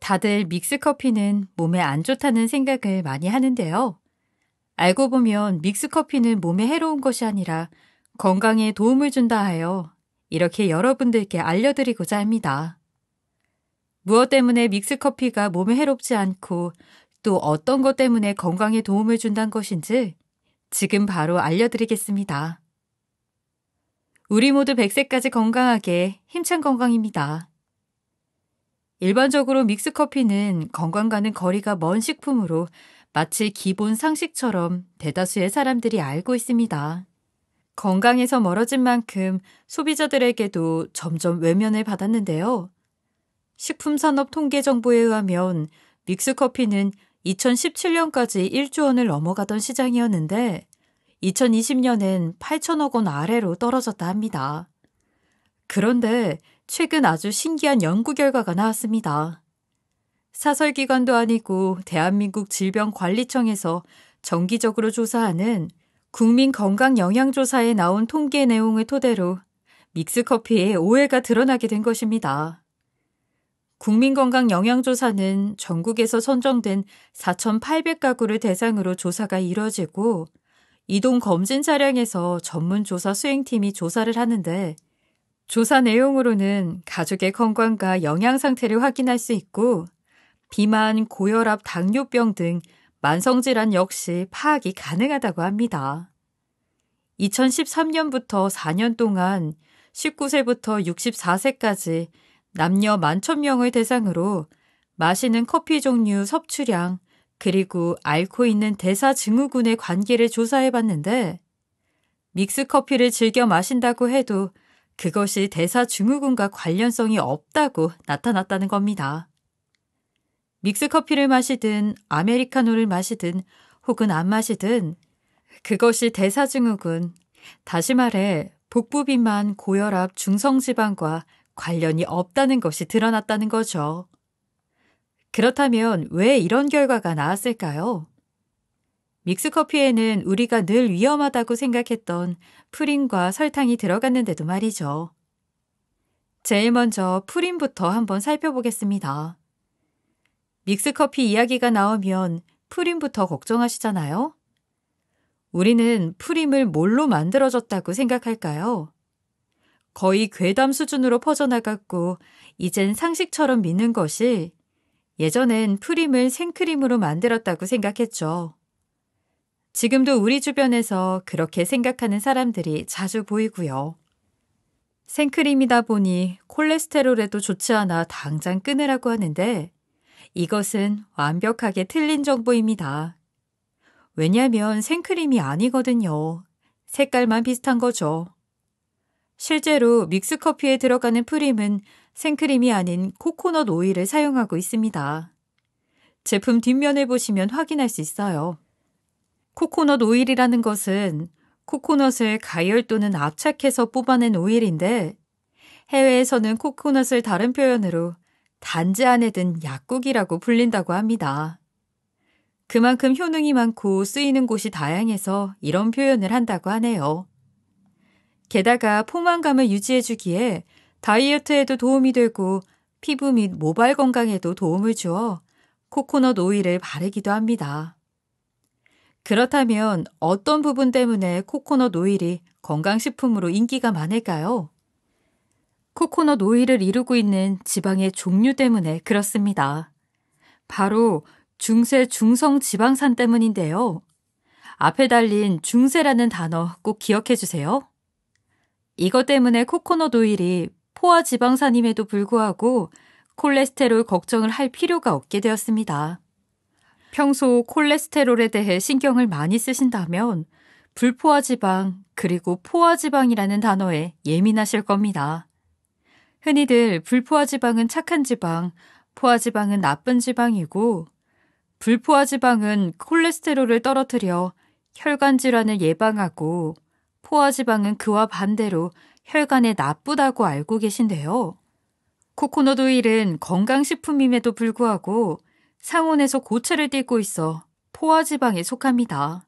다들 믹스커피는 몸에 안 좋다는 생각을 많이 하는데요. 알고 보면 믹스커피는 몸에 해로운 것이 아니라 건강에 도움을 준다 하여 이렇게 여러분들께 알려드리고자 합니다. 무엇 때문에 믹스커피가 몸에 해롭지 않고 또 어떤 것 때문에 건강에 도움을 준다는 것인지 지금 바로 알려드리겠습니다. 우리 모두 100세까지 건강하게 힘찬 건강입니다. 일반적으로 믹스커피는 건강과는 거리가 먼 식품으로 마치 기본 상식처럼 대다수의 사람들이 알고 있습니다. 건강에서 멀어진 만큼 소비자들에게도 점점 외면을 받았는데요. 식품산업통계정보에 의하면 믹스커피는 2017년까지 1조 원을 넘어가던 시장이었는데 2020년엔 8천억 원 아래로 떨어졌다 합니다. 그런데 최근 아주 신기한 연구 결과가 나왔습니다. 사설기관도 아니고 대한민국 질병관리청에서 정기적으로 조사하는 국민건강영양조사에 나온 통계 내용을 토대로 믹스커피에 오해가 드러나게 된 것입니다. 국민건강영양조사는 전국에서 선정된 4,800가구를 대상으로 조사가 이루어지고 이동 검진 차량에서 전문조사 수행팀이 조사를 하는데 조사 내용으로는 가족의 건강과 영양 상태를 확인할 수 있고 비만, 고혈압, 당뇨병 등 만성질환 역시 파악이 가능하다고 합니다. 2013년부터 4년 동안 19세부터 64세까지 남녀 11,000명을 대상으로 마시는 커피 종류 섭취량 그리고 앓고 있는 대사증후군의 관계를 조사해봤는데 믹스커피를 즐겨 마신다고 해도 그것이 대사증후군과 관련성이 없다고 나타났다는 겁니다. 믹스커피를 마시든 아메리카노를 마시든 혹은 안 마시든 그것이 대사증후군, 다시 말해 복부비만, 고혈압, 중성지방과 관련이 없다는 것이 드러났다는 거죠. 그렇다면 왜 이런 결과가 나왔을까요? 믹스커피에는 우리가 늘 위험하다고 생각했던 푸린과 설탕이 들어갔는데도 말이죠. 제일 먼저 푸린부터 한번 살펴보겠습니다. 믹스커피 이야기가 나오면 푸린부터 걱정하시잖아요? 우리는 푸림을 뭘로 만들어졌다고 생각할까요? 거의 괴담 수준으로 퍼져나갔고 이젠 상식처럼 믿는 것이 예전엔 푸림을 생크림으로 만들었다고 생각했죠. 지금도 우리 주변에서 그렇게 생각하는 사람들이 자주 보이고요. 생크림이다 보니 콜레스테롤에도 좋지 않아 당장 끊으라고 하는데 이것은 완벽하게 틀린 정보입니다. 왜냐하면 생크림이 아니거든요. 색깔만 비슷한 거죠. 실제로 믹스커피에 들어가는 푸림은 생크림이 아닌 코코넛 오일을 사용하고 있습니다. 제품 뒷면을 보시면 확인할 수 있어요. 코코넛 오일이라는 것은 코코넛을 가열 또는 압착해서 뽑아낸 오일인데 해외에서는 코코넛을 다른 표현으로 단지 안에 든 약국이라고 불린다고 합니다. 그만큼 효능이 많고 쓰이는 곳이 다양해서 이런 표현을 한다고 하네요. 게다가 포만감을 유지해주기에 다이어트에도 도움이 되고 피부 및 모발 건강에도 도움을 주어 코코넛 오일을 바르기도 합니다. 그렇다면 어떤 부분 때문에 코코넛 오일이 건강식품으로 인기가 많을까요? 코코넛 오일을 이루고 있는 지방의 종류 때문에 그렇습니다. 바로 중세 중성 지방산 때문인데요. 앞에 달린 중세라는 단어 꼭 기억해 주세요. 이것 때문에 코코넛 오일이 포화 지방산임에도 불구하고 콜레스테롤 걱정을 할 필요가 없게 되었습니다. 평소 콜레스테롤에 대해 신경을 많이 쓰신다면 불포화 지방 그리고 포화 지방이라는 단어에 예민하실 겁니다. 흔히들 불포화 지방은 착한 지방, 포화 지방은 나쁜 지방이고 불포화 지방은 콜레스테롤을 떨어뜨려 혈관 질환을 예방하고 포화 지방은 그와 반대로 혈관에 나쁘다고 알고 계신데요. 코코넛 오일은 건강식품임에도 불구하고 상온에서 고체를 띠고 있어 포화 지방에 속합니다.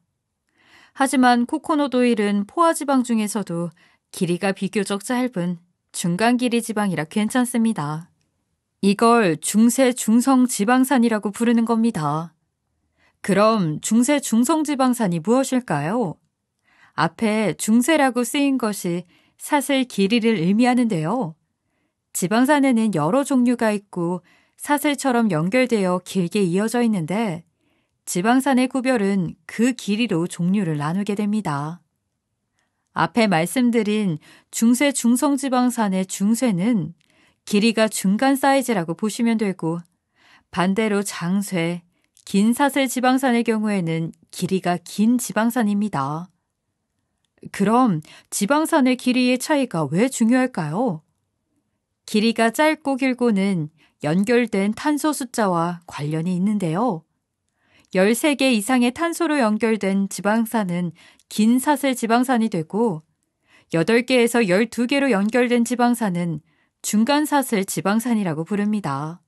하지만 코코넛 오일은 포화 지방 중에서도 길이가 비교적 짧은 중간 길이 지방이라 괜찮습니다. 이걸 중세 중성 지방산이라고 부르는 겁니다. 그럼 중세 중성 지방산이 무엇일까요? 앞에 중세라고 쓰인 것이 사슬 길이를 의미하는데요. 지방산에는 여러 종류가 있고 사슬처럼 연결되어 길게 이어져 있는데 지방산의 구별은 그 길이로 종류를 나누게 됩니다. 앞에 말씀드린 중세 중성지방산의 중세는 길이가 중간 사이즈라고 보시면 되고 반대로 장쇠, 긴 사슬 지방산의 경우에는 길이가 긴 지방산입니다. 그럼 지방산의 길이의 차이가 왜 중요할까요? 길이가 짧고 길고는 연결된 탄소 숫자와 관련이 있는데요. 13개 이상의 탄소로 연결된 지방산은 긴 사슬 지방산이 되고 8개에서 12개로 연결된 지방산은 중간 사슬 지방산이라고 부릅니다.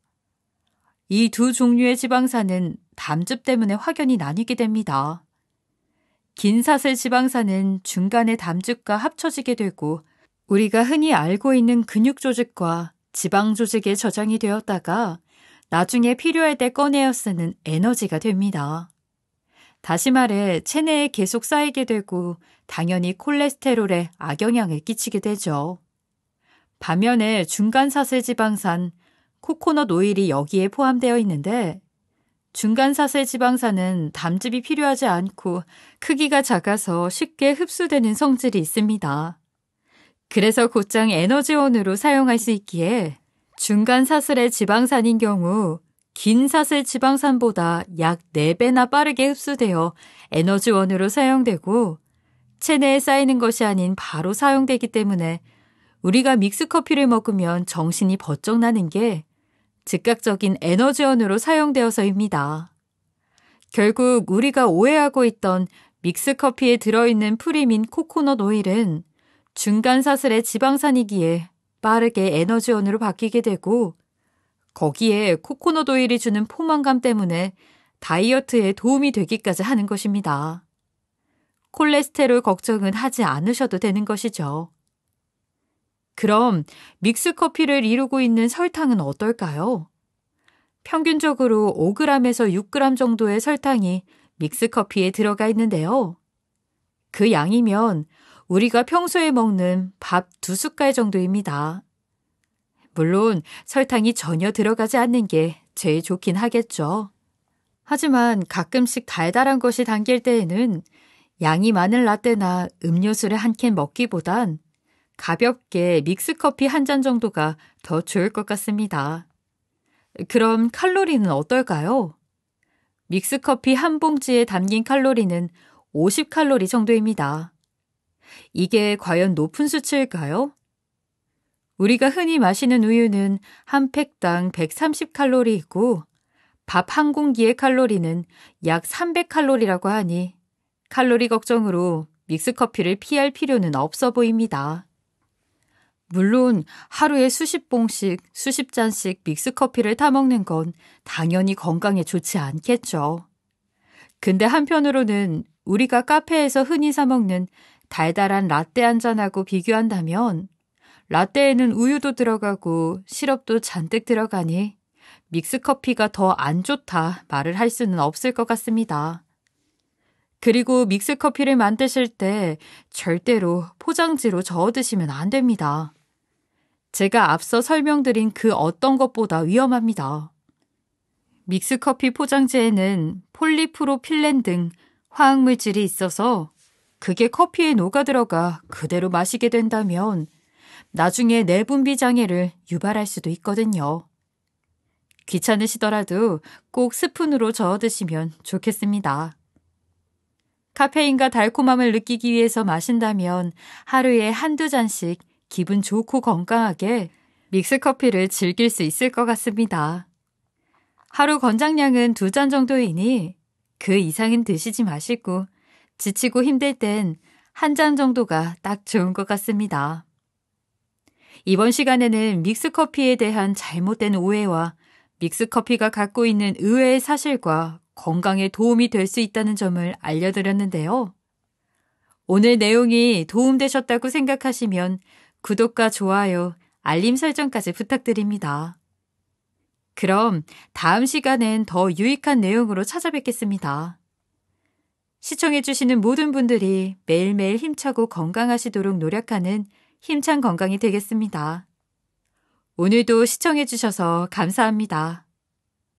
이 두 종류의 지방산은 담즙 때문에 확연히 나뉘게 됩니다. 긴 사슬 지방산은 중간에 담즙과 합쳐지게 되고 우리가 흔히 알고 있는 근육 조직과 지방 조직에 저장이 되었다가 나중에 필요할 때 꺼내어 쓰는 에너지가 됩니다. 다시 말해 체내에 계속 쌓이게 되고 당연히 콜레스테롤에 악영향을 끼치게 되죠. 반면에 중간 사슬 지방산, 코코넛 오일이 여기에 포함되어 있는데 중간 사슬 지방산은 담즙이 필요하지 않고 크기가 작아서 쉽게 흡수되는 성질이 있습니다. 그래서 곧장 에너지원으로 사용할 수 있기에 중간 사슬의 지방산인 경우 긴 사슬 지방산보다 약 4배나 빠르게 흡수되어 에너지원으로 사용되고 체내에 쌓이는 것이 아닌 바로 사용되기 때문에 우리가 믹스커피를 먹으면 정신이 번쩍 나는 게 즉각적인 에너지원으로 사용되어서입니다. 결국 우리가 오해하고 있던 믹스커피에 들어있는 프림인 코코넛 오일은 중간 사슬의 지방산이기에 빠르게 에너지원으로 바뀌게 되고 거기에 코코넛 오일이 주는 포만감 때문에 다이어트에 도움이 되기까지 하는 것입니다. 콜레스테롤 걱정은 하지 않으셔도 되는 것이죠. 그럼 믹스커피를 이루고 있는 설탕은 어떨까요? 평균적으로 5g에서 6g 정도의 설탕이 믹스커피에 들어가 있는데요. 그 양이면 우리가 평소에 먹는 밥 2숟갈 정도입니다. 물론 설탕이 전혀 들어가지 않는 게 제일 좋긴 하겠죠. 하지만 가끔씩 달달한 것이 당길 때에는 양이 많은 라떼나 음료수를 한 캔 먹기보단 가볍게 믹스커피 한 잔 정도가 더 좋을 것 같습니다. 그럼 칼로리는 어떨까요? 믹스커피 한 봉지에 담긴 칼로리는 50칼로리 정도입니다. 이게 과연 높은 수치일까요? 우리가 흔히 마시는 우유는 한 팩당 130칼로리이고 밥 한 공기의 칼로리는 약 300칼로리라고 하니 칼로리 걱정으로 믹스커피를 피할 필요는 없어 보입니다. 물론 하루에 수십 봉씩, 수십 잔씩 믹스커피를 타먹는 건 당연히 건강에 좋지 않겠죠. 근데 한편으로는 우리가 카페에서 흔히 사 먹는 달달한 라떼 한 잔하고 비교한다면 라떼에는 우유도 들어가고 시럽도 잔뜩 들어가니 믹스커피가 더 안 좋다 말을 할 수는 없을 것 같습니다. 그리고 믹스커피를 만드실 때 절대로 포장지로 저어 드시면 안 됩니다. 제가 앞서 설명드린 그 어떤 것보다 위험합니다. 믹스커피 포장지에는 폴리프로필렌 등 화학물질이 있어서 그게 커피에 녹아들어가 그대로 마시게 된다면 나중에 내분비 장애를 유발할 수도 있거든요. 귀찮으시더라도 꼭 스푼으로 저어 드시면 좋겠습니다. 카페인과 달콤함을 느끼기 위해서 마신다면 하루에 한두 잔씩 기분 좋고 건강하게 믹스커피를 즐길 수 있을 것 같습니다. 하루 권장량은 2잔 정도이니 그 이상은 드시지 마시고 지치고 힘들 땐 한 잔 정도가 딱 좋은 것 같습니다. 이번 시간에는 믹스커피에 대한 잘못된 오해와 믹스커피가 갖고 있는 의외의 사실과 건강에 도움이 될 수 있다는 점을 알려드렸는데요. 오늘 내용이 도움되셨다고 생각하시면 구독과 좋아요, 알림 설정까지 부탁드립니다. 그럼 다음 시간엔 더 유익한 내용으로 찾아뵙겠습니다. 시청해주시는 모든 분들이 매일매일 힘차고 건강하시도록 노력하는 힘찬 건강이 되겠습니다. 오늘도 시청해주셔서 감사합니다.